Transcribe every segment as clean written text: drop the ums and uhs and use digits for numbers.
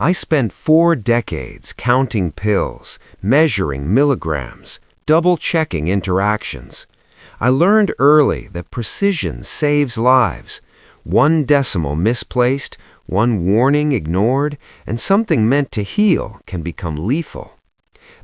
I spent 4 decades counting pills, measuring milligrams, double-checking interactions. I learned early that precision saves lives. One decimal misplaced, one warning ignored, and something meant to heal can become lethal.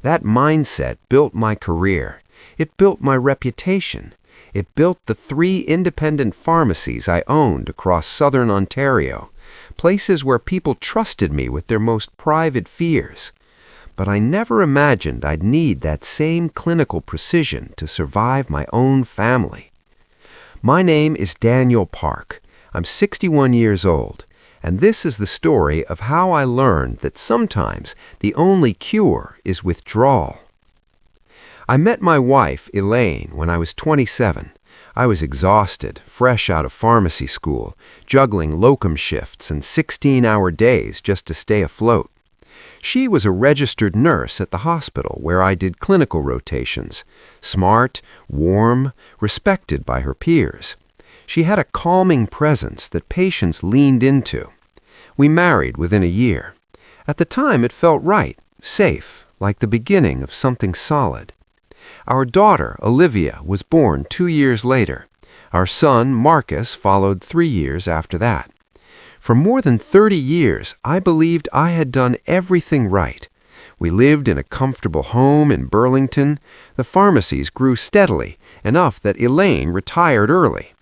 That mindset built my career. It built my reputation. It built the 3 independent pharmacies I owned across southern Ontario, places where people trusted me with their most private fears. But I never imagined I'd need that same clinical precision to survive my own family. My name is Daniel Park. I'm 61 years old, and this is the story of how I learned that sometimes the only cure is withdrawal. I met my wife, Elaine, when I was 27. I was exhausted, fresh out of pharmacy school, juggling locum shifts and 16-hour days just to stay afloat. She was a registered nurse at the hospital where I did clinical rotations, smart, warm, respected by her peers. She had a calming presence that patients leaned into. We married within a year. At the time, it felt right, safe, like the beginning of something solid. Our daughter, Olivia, was born 2 years later. Our son, Marcus, followed 3 years after that. For more than 30 years, I believed I had done everything right. We lived in a comfortable home in Burlington. The pharmacies grew steadily, enough that Elaine retired early.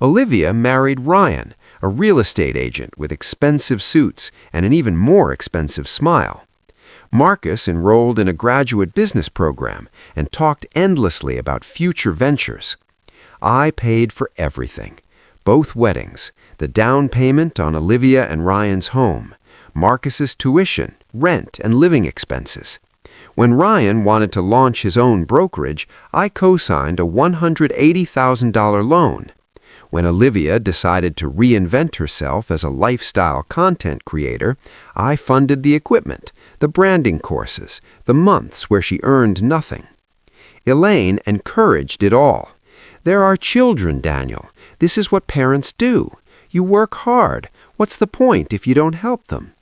Olivia married Ryan, a real estate agent with expensive suits and an even more expensive smile. Marcus enrolled in a graduate business program and talked endlessly about future ventures. I paid for everything. Both weddings, the down payment on Olivia and Ryan's home, Marcus's tuition, rent, and living expenses. When Ryan wanted to launch his own brokerage, I co-signed a $180,000 loan. When Olivia decided to reinvent herself as a lifestyle content creator, I funded the equipment, the branding courses, the months where she earned nothing. Elaine encouraged it all. There are children, Daniel. This is what parents do. You work hard. What's the point if you don't help them?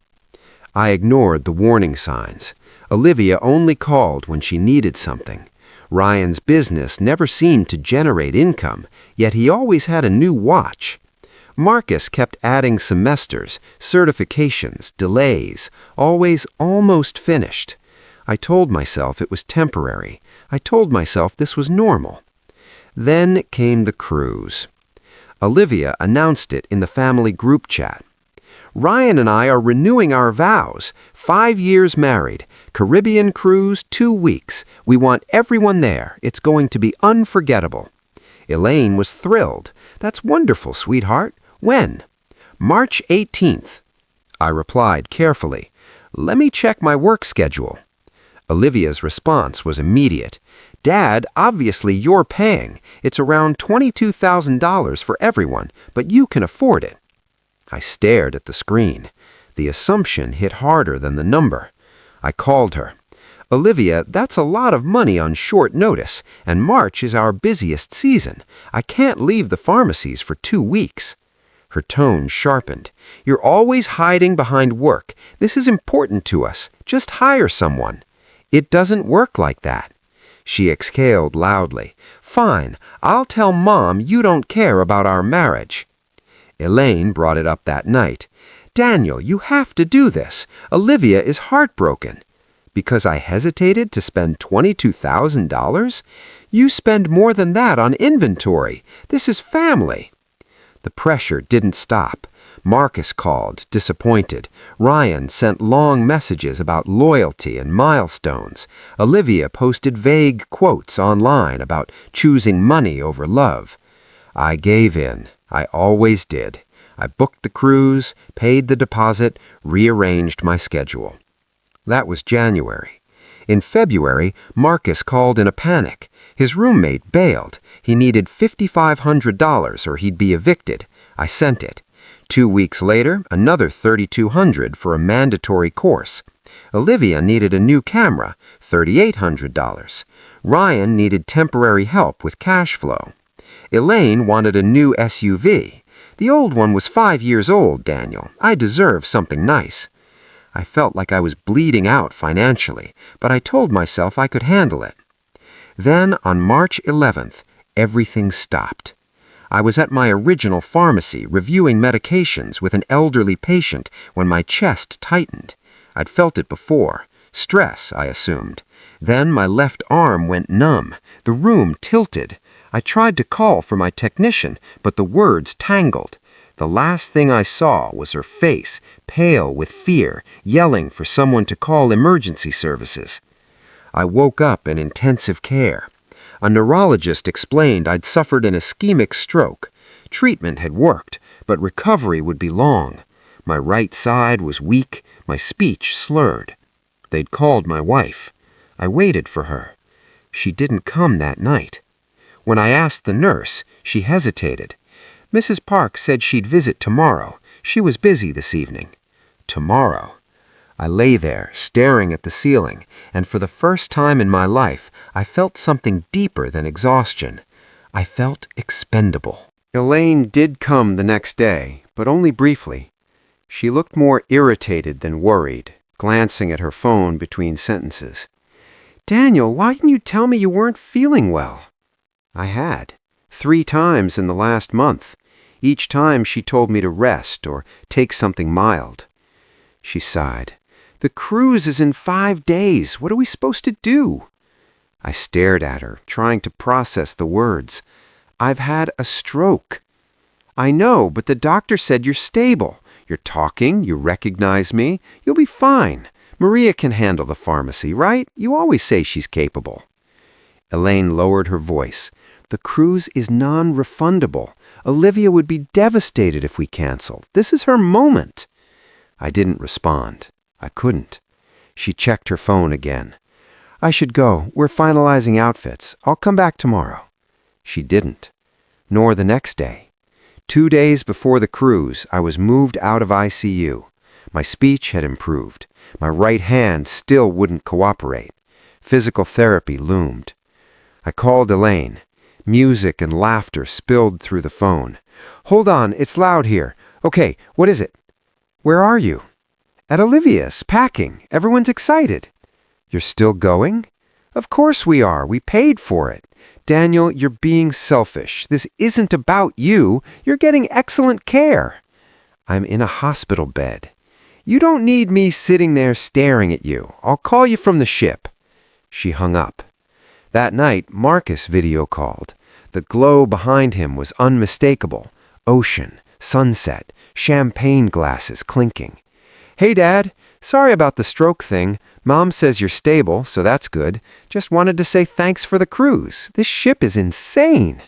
I ignored the warning signs. Olivia only called when she needed something. Ryan's business never seemed to generate income, yet he always had a new watch. Marcus kept adding semesters, certifications, delays, always almost finished. I told myself it was temporary. I told myself this was normal. Then came the cruise. Olivia announced it in the family group chat. Ryan and I are renewing our vows. 5 years married. Caribbean cruise, 2 weeks. We want everyone there. It's going to be unforgettable. Elaine was thrilled. That's wonderful, sweetheart. When? March 18th. I replied carefully. Let me check my work schedule. Olivia's response was immediate. Dad, obviously you're paying. It's around $22,000 for everyone, but you can afford it. I stared at the screen. The assumption hit harder than the number. I called her. Olivia, that's a lot of money on short notice, and March is our busiest season. I can't leave the pharmacies for 2 weeks. Her tone sharpened. You're always hiding behind work. This is important to us. Just hire someone. It doesn't work like that. She exhaled loudly. Fine, I'll tell Mom you don't care about our marriage. Elaine brought it up that night. Daniel, you have to do this. Olivia is heartbroken. Because I hesitated to spend $22,000? You spend more than that on inventory. This is family. The pressure didn't stop. Marcus called, disappointed. Ryan sent long messages about loyalty and milestones. Olivia posted vague quotes online about choosing money over love. I gave in. I always did. I booked the cruise, paid the deposit, rearranged my schedule. That was January. In February, Marcus called in a panic. His roommate bailed. He needed $5,500 or he'd be evicted. I sent it. 2 weeks later, another $3,200 for a mandatory course. Olivia needed a new camera, $3,800. Ryan needed temporary help with cash flow. Elaine wanted a new SUV. The old one was 5 years old, Daniel. I deserve something nice. I felt like I was bleeding out financially, but I told myself I could handle it. Then, on March 11th, everything stopped. I was at my original pharmacy reviewing medications with an elderly patient when my chest tightened. I'd felt it before. Stress, I assumed. Then my left arm went numb. The room tilted. I tried to call for my technician, but the words tangled. The last thing I saw was her face, pale with fear, yelling for someone to call emergency services. I woke up in intensive care. A neurologist explained I'd suffered an ischemic stroke. Treatment had worked, but recovery would be long. My right side was weak, my speech slurred. They'd called my wife. I waited for her. She didn't come that night. When I asked the nurse, she hesitated. Mrs. Park said she'd visit tomorrow. She was busy this evening. Tomorrow. I lay there, staring at the ceiling, and for the first time in my life, I felt something deeper than exhaustion. I felt expendable. Elaine did come the next day, but only briefly. She looked more irritated than worried, glancing at her phone between sentences. "Daniel, why didn't you tell me you weren't feeling well?" I had. 3 times in the last month. Each time she told me to rest or take something mild. She sighed. "The cruise is in 5 days. What are we supposed to do?" I stared at her, trying to process the words. "I've had a stroke." "I know, but the doctor said you're stable. You're talking, you recognize me. You'll be fine. Maria can handle the pharmacy, right? You always say she's capable." Elaine lowered her voice. "The cruise is non-refundable. Olivia would be devastated if we canceled. This is her moment." I didn't respond. I couldn't. She checked her phone again. "I should go. We're finalizing outfits. I'll come back tomorrow." She didn't. Nor the next day. 2 days before the cruise, I was moved out of ICU. My speech had improved. My right hand still wouldn't cooperate. Physical therapy loomed. I called Elaine. Music and laughter spilled through the phone. "Hold on, it's loud here. Okay, what is it?" "Where are you?" "At Olivia's, packing. Everyone's excited." "You're still going?" "Of course we are. We paid for it." "Daniel, you're being selfish. This isn't about you. You're getting excellent care." "I'm in a hospital bed." "You don't need me sitting there staring at you. I'll call you from the ship." She hung up. That night, Marcus video called. The glow behind him was unmistakable. Ocean, sunset, champagne glasses clinking. "Hey, Dad. Sorry about the stroke thing. Mom says you're stable, so that's good. Just wanted to say thanks for the cruise. This ship is insane."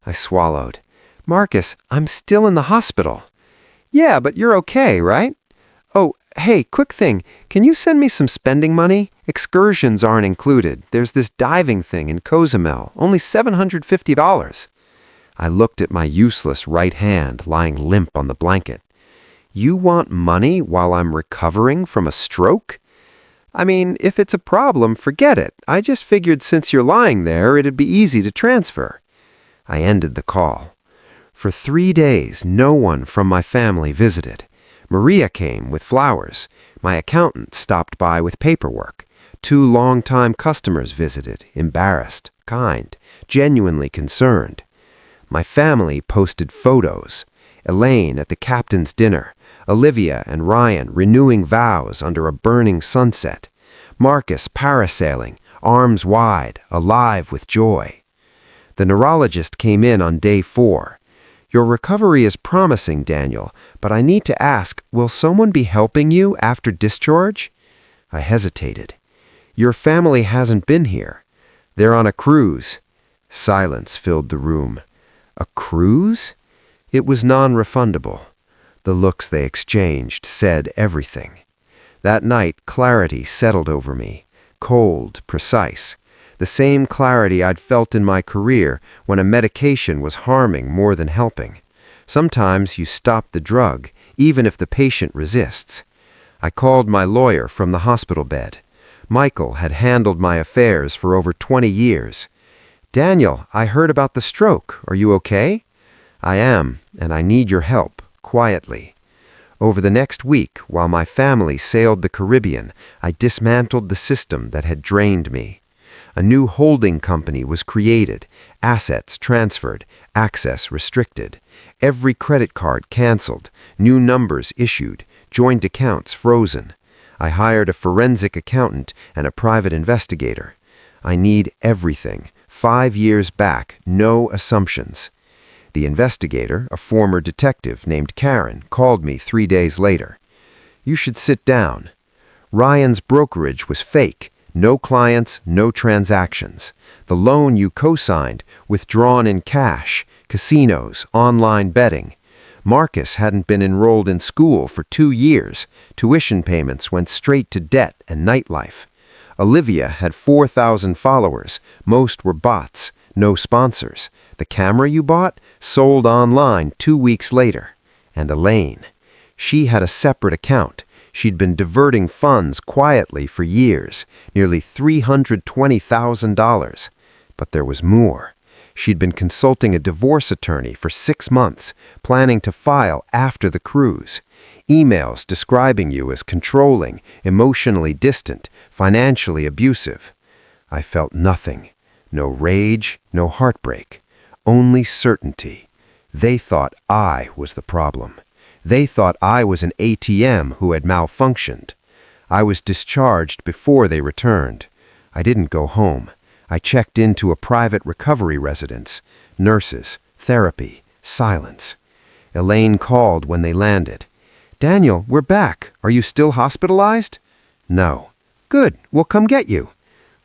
I swallowed. "Marcus, I'm still in the hospital." "Yeah, but you're okay, right?" "Oh, hey, quick thing. Can you send me some spending money? Excursions aren't included. There's this diving thing in Cozumel, only $750. I looked at my useless right hand lying limp on the blanket. "You want money while I'm recovering from a stroke?" "I mean, if it's a problem, forget it. I just figured since you're lying there, it'd be easy to transfer." I ended the call. For 3 days, no one from my family visited. Maria came with flowers. My accountant stopped by with paperwork. 2 long-time customers visited, embarrassed, kind, genuinely concerned. My family posted photos. Elaine at the captain's dinner. Olivia and Ryan renewing vows under a burning sunset. Marcus parasailing, arms wide, alive with joy. The neurologist came in on day 4. "Your recovery is promising, Daniel, but I need to ask, will someone be helping you after discharge?" I hesitated. "Your family hasn't been here. They're on a cruise." Silence filled the room. A cruise? It was non-refundable. The looks they exchanged said everything. That night, clarity settled over me. Cold, precise. The same clarity I'd felt in my career when a medication was harming more than helping. Sometimes you stop the drug, even if the patient resists. I called my lawyer from the hospital bed. Michael had handled my affairs for over 20 years. "Daniel, I heard about the stroke. Are you okay?" "I am, and I need your help, quietly." Over the next week, while my family sailed the Caribbean, I dismantled the system that had drained me. A new holding company was created, assets transferred, access restricted. Every credit card canceled, new numbers issued, joint accounts frozen. I hired a forensic accountant and a private investigator. I need everything. 5 years back, no assumptions. The investigator, a former detective named Karen, called me 3 days later. "You should sit down. Ryan's brokerage was fake. No clients, no transactions. The loan you co-signed, withdrawn in cash, casinos, online betting. Marcus hadn't been enrolled in school for 2 years. Tuition payments went straight to debt and nightlife. Olivia had 4,000 followers. Most were bots, no sponsors. The camera you bought sold online 2 weeks later. And Elaine. She had a separate account. She'd been diverting funds quietly for years, nearly $320,000. But there was more. She'd been consulting a divorce attorney for 6 months, planning to file after the cruise. Emails describing you as controlling, emotionally distant, financially abusive. I felt nothing. No rage, no heartbreak. Only certainty. They thought I was the problem. They thought I was an ATM who had malfunctioned. I was discharged before they returned. I didn't go home. I checked into a private recovery residence. Nurses, therapy, silence. Elaine called when they landed. "Daniel, we're back. Are you still hospitalized?" "No." "Good. We'll come get you."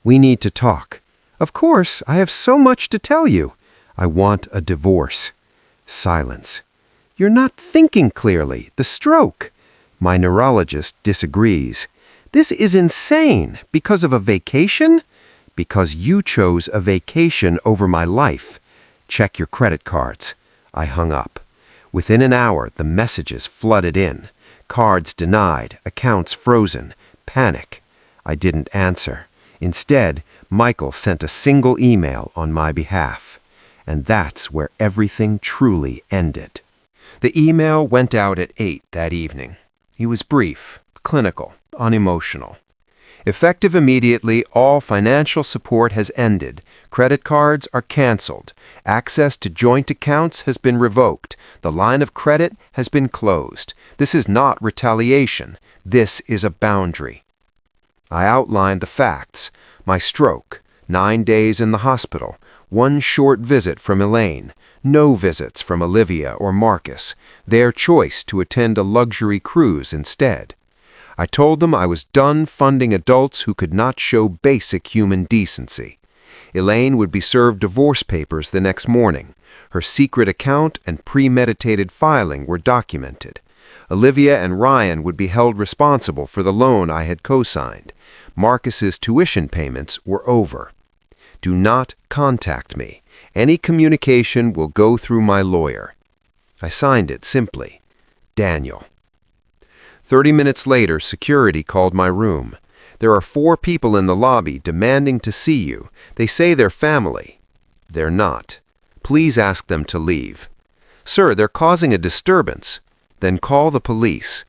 "We need to talk." "Of course. I have so much to tell you." "I want a divorce." Silence. "You're not thinking clearly. The stroke." My neurologist disagrees. "This is insane. Because of a vacation?" "Because you chose a vacation over my life. Check your credit cards." I hung up. Within an hour, the messages flooded in. Cards denied, accounts frozen, panic. I didn't answer. Instead, Michael sent a single email on my behalf. And that's where everything truly ended. The email went out at 8 that evening. He was brief, clinical, unemotional. "Effective immediately, all financial support has ended. Credit cards are canceled. Access to joint accounts has been revoked. The line of credit has been closed. This is not retaliation. This is a boundary." I outlined the facts. My stroke, 9 days in the hospital, 1 short visit from Elaine, no visits from Olivia or Marcus, their choice to attend a luxury cruise instead. I told them I was done funding adults who could not show basic human decency. Elaine would be served divorce papers the next morning. Her secret account and premeditated filing were documented. Olivia and Ryan would be held responsible for the loan I had co-signed. Marcus's tuition payments were over. "Do not contact me. Any communication will go through my lawyer." I signed it simply. Daniel. 30 minutes later, security called my room. "There are 4 people in the lobby demanding to see you. They say they're family." "They're not. Please ask them to leave." "Sir, they're causing a disturbance." "Then call the police."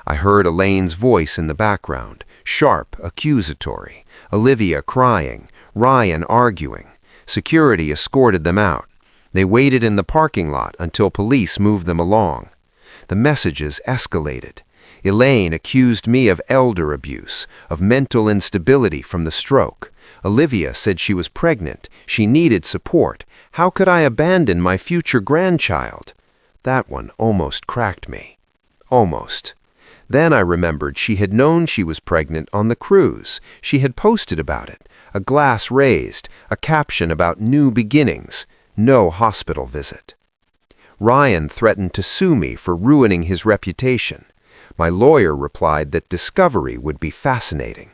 I heard Elaine's voice in the background, sharp, accusatory. Olivia crying, Ryan arguing. Security escorted them out. They waited in the parking lot until police moved them along. The messages escalated. Elaine accused me of elder abuse, of mental instability from the stroke. Olivia said she was pregnant. She needed support. How could I abandon my future grandchild? That one almost cracked me. Almost. Then I remembered she had known she was pregnant on the cruise. She had posted about it. A glass raised, a caption about new beginnings, no hospital visit. Ryan threatened to sue me for ruining his reputation. My lawyer replied that discovery would be fascinating.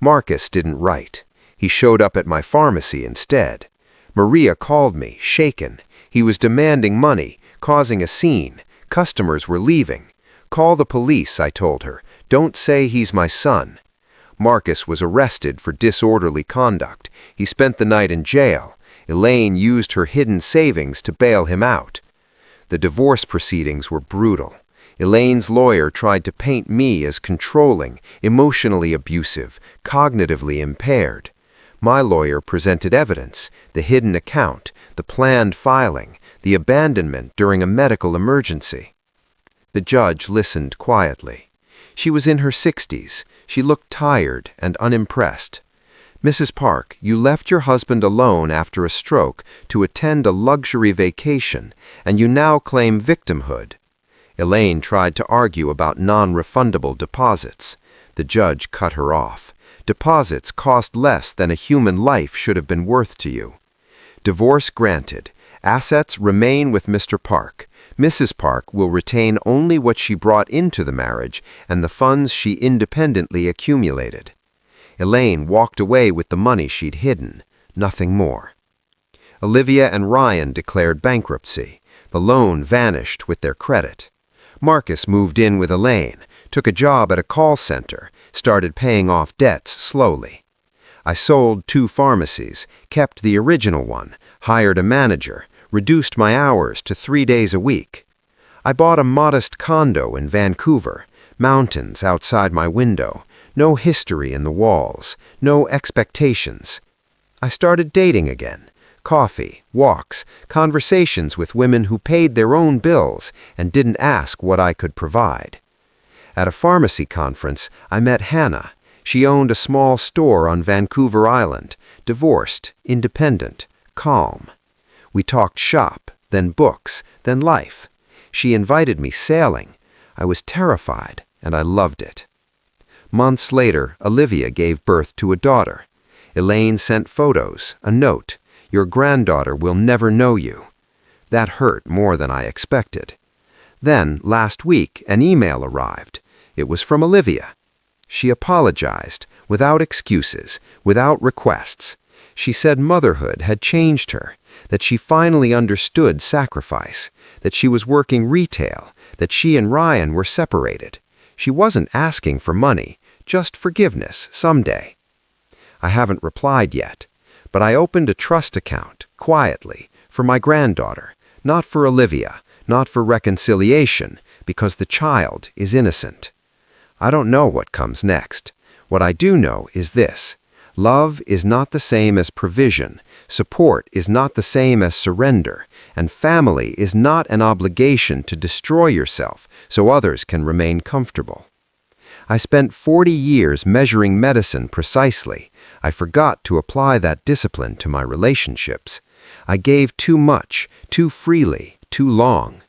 Marcus didn't write. He showed up at my pharmacy instead. Maria called me, shaken. He was demanding money, causing a scene. Customers were leaving. "Call the police," I told her. "Don't say he's my son." Marcus was arrested for disorderly conduct. He spent the night in jail. Elaine used her hidden savings to bail him out. The divorce proceedings were brutal. Elaine's lawyer tried to paint me as controlling, emotionally abusive, cognitively impaired. My lawyer presented evidence, the hidden account, the planned filing, the abandonment during a medical emergency. The judge listened quietly. She was in her 60s. She looked tired and unimpressed. "Mrs. Park, you left your husband alone after a stroke to attend a luxury vacation, and you now claim victimhood." Elaine tried to argue about non-refundable deposits. The judge cut her off. "Deposits cost less than a human life should have been worth to you." Divorce granted. Assets remain with Mr. Park. Mrs. Park will retain only what she brought into the marriage and the funds she independently accumulated. Elaine walked away with the money she'd hidden, nothing more. Olivia and Ryan declared bankruptcy. The loan vanished with their credit. Marcus moved in with Elaine, took a job at a call center, started paying off debts slowly. I sold 2 pharmacies, kept the original one, hired a manager, reduced my hours to 3 days a week. I bought a modest condo in Vancouver, mountains outside my window, no history in the walls, no expectations. I started dating again. Coffee, walks, conversations with women who paid their own bills and didn't ask what I could provide. At a pharmacy conference, I met Hannah. She owned a small store on Vancouver Island, divorced, independent, calm. We talked shop, then books, then life. She invited me sailing. I was terrified, and I loved it. Months later, Olivia gave birth to a daughter. Elaine sent photos, a note. "Your granddaughter will never know you." That hurt more than I expected. Then, last week, an email arrived. It was from Olivia. She apologized, without excuses, without requests. She said motherhood had changed her, that she finally understood sacrifice, that she was working retail, that she and Ryan were separated. She wasn't asking for money, just forgiveness someday. I haven't replied yet, but I opened a trust account, quietly, for my granddaughter, not for Olivia, not for reconciliation, because the child is innocent. I don't know what comes next. What I do know is this: love is not the same as provision, support is not the same as surrender, and family is not an obligation to destroy yourself so others can remain comfortable. I spent 40 years measuring medicine precisely. I forgot to apply that discipline to my relationships. I gave too much, too freely, too long.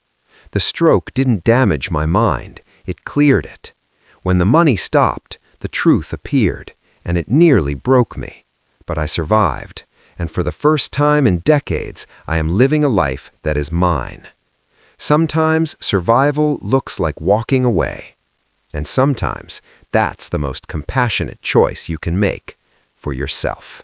The stroke didn't damage my mind, it cleared it. When the money stopped, the truth appeared, and it nearly broke me. But I survived, and for the first time in decades, I am living a life that is mine. Sometimes survival looks like walking away. And sometimes that's the most compassionate choice you can make for yourself.